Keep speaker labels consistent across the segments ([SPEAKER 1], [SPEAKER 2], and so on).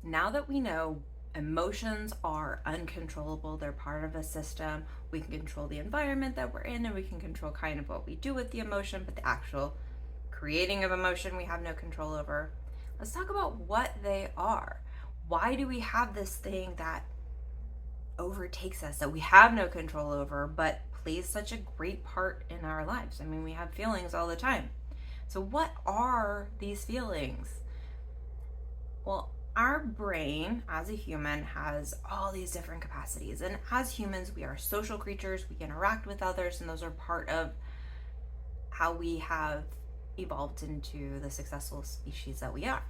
[SPEAKER 1] now that we know emotions are uncontrollable, they're part of a system, we can control the environment that we're in and we can control kind of what we do with the emotion, but the actual creating of emotion we have no control over. Let's talk about what they are. Why do we have this thing that overtakes us that we have no control over but plays such a great part in our lives? I mean, we have feelings all the time. So, what are these feelings? Well, our brain as a human has all these different capacities. And as humans, we are social creatures, we interact with others, and those are part of how we have evolved into the successful species that we are.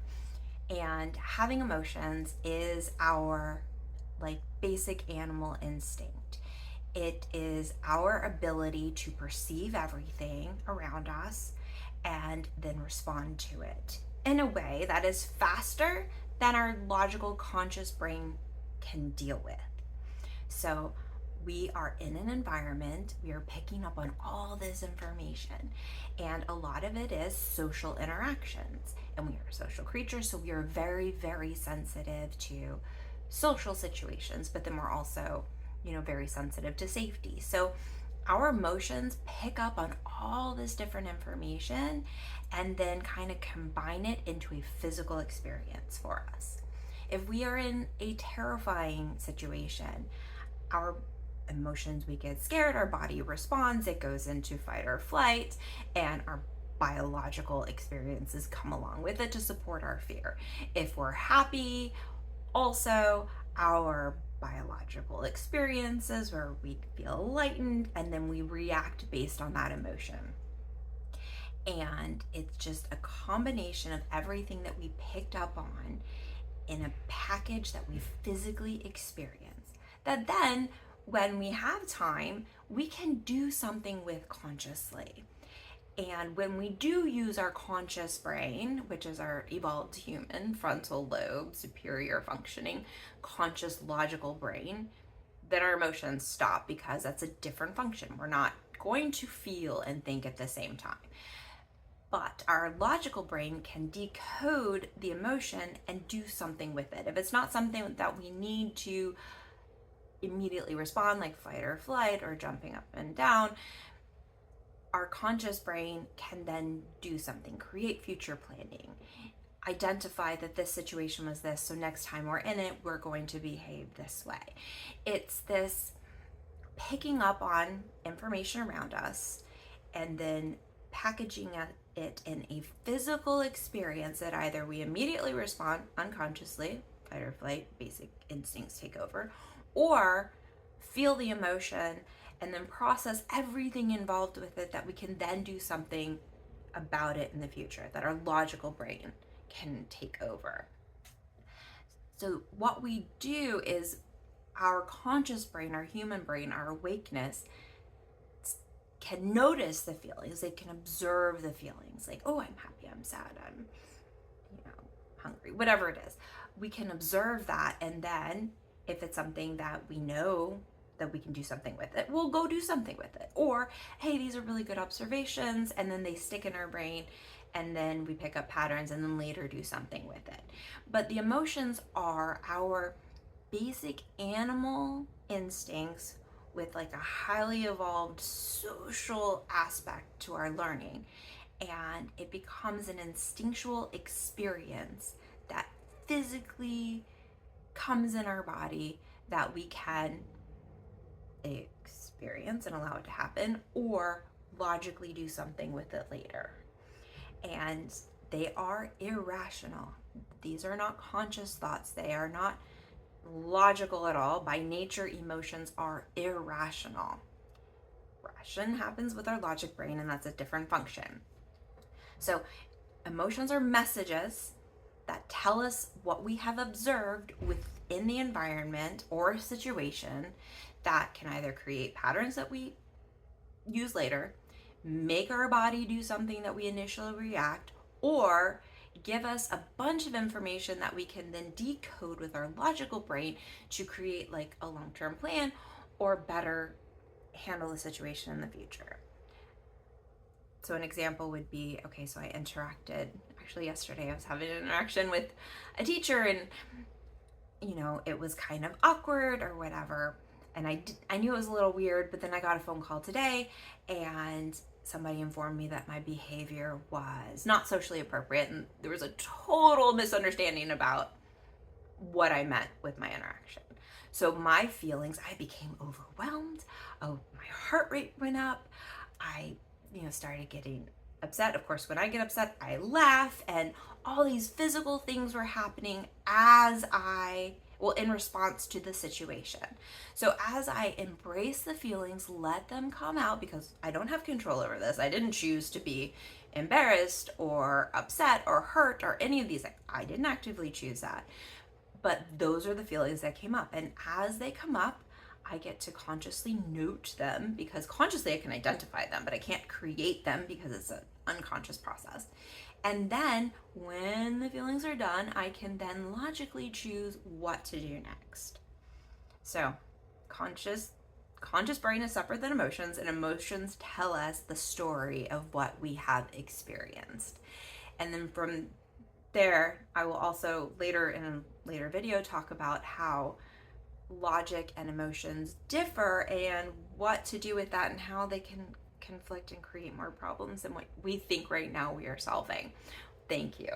[SPEAKER 1] And having emotions is our like basic animal instinct. It is our ability to perceive everything around us and then respond to it in a way that is faster than our logical conscious brain can deal with. So we are in an environment, we are picking up on all this information, and a lot of it is social interactions. And we are social creatures, so we are very, very sensitive to social situations, but then we're also, very sensitive to safety. So our emotions pick up on all this different information and then kind of combine it into a physical experience for us. If we are in a terrifying situation, our emotions, we get scared, our body responds, it goes into fight or flight, and our biological experiences come along with it to support our fear. If we're happy, also our biological experiences where we feel lightened, and then we react based on that emotion. And it's just a combination of everything that we picked up on in a package that we physically experience, that then when we have time, we can do something with consciously. And when we do use our conscious brain, which is our evolved human frontal lobe, superior functioning, conscious logical brain, then our emotions stop because that's a different function. We're not going to feel and think at the same time. But our logical brain can decode the emotion and do something with it. If it's not something that we need to immediately respond, like fight or flight or jumping up and down, our conscious brain can then do something, create future planning, identify that this situation was this, so next time we're in it, we're going to behave this way. It's this picking up on information around us and then packaging it in a physical experience that either we immediately respond unconsciously, fight or flight, basic instincts take over, or feel the emotion and then process everything involved with it that we can then do something about it in the future, that our logical brain can take over. So what we do is our conscious brain, our human brain, our awakeness can notice the feelings. They can observe the feelings, like, oh, I'm happy, I'm sad, I'm hungry, whatever it is. We can observe that, and then if it's something that we know that we can do something with it, we'll go do something with it. Or, hey, these are really good observations, and then they stick in our brain, and then we pick up patterns and then later do something with it. But the emotions are our basic animal instincts with like a highly evolved social aspect to our learning. And it becomes an instinctual experience that physically comes in our body that we can experience and allow it to happen, or logically do something with it later. And they are irrational. These are not conscious thoughts. They are not logical at all. By nature, emotions are irrational. Ration happens with our logic brain, and that's a different function. So emotions are messages that tell us what we have observed within the environment or a situation that can either create patterns that we use later, make our body do something that we initially react, or give us a bunch of information that we can then decode with our logical brain to create like a long-term plan or better handle the situation in the future. So an example would be, okay, so I interacted, actually yesterday I was having an interaction with a teacher, and it was kind of awkward or whatever. And I knew it was a little weird, but then I got a phone call today and somebody informed me that my behavior was not socially appropriate, and there was a total misunderstanding about what I meant with my interaction. So my feelings, I became overwhelmed. Oh, my heart rate went up. I, started getting upset. Of course, when I get upset, I laugh, and all these physical things were happening in response to the situation. So as I embrace the feelings, let them come out, because I don't have control over this. I didn't choose to be embarrassed or upset or hurt or any of these. I didn't actively choose that. But those are the feelings that came up. And as they come up, I get to consciously note them, because consciously I can identify them, but I can't create them because it's an unconscious process. And then when the feelings are done, I can then logically choose what to do next. So conscious brain is separate than emotions, and emotions tell us the story of what we have experienced. And then from there, I will also later in a later video talk about how logic and emotions differ and what to do with that, and how they can conflict and create more problems than what we think right now we are solving. Thank you.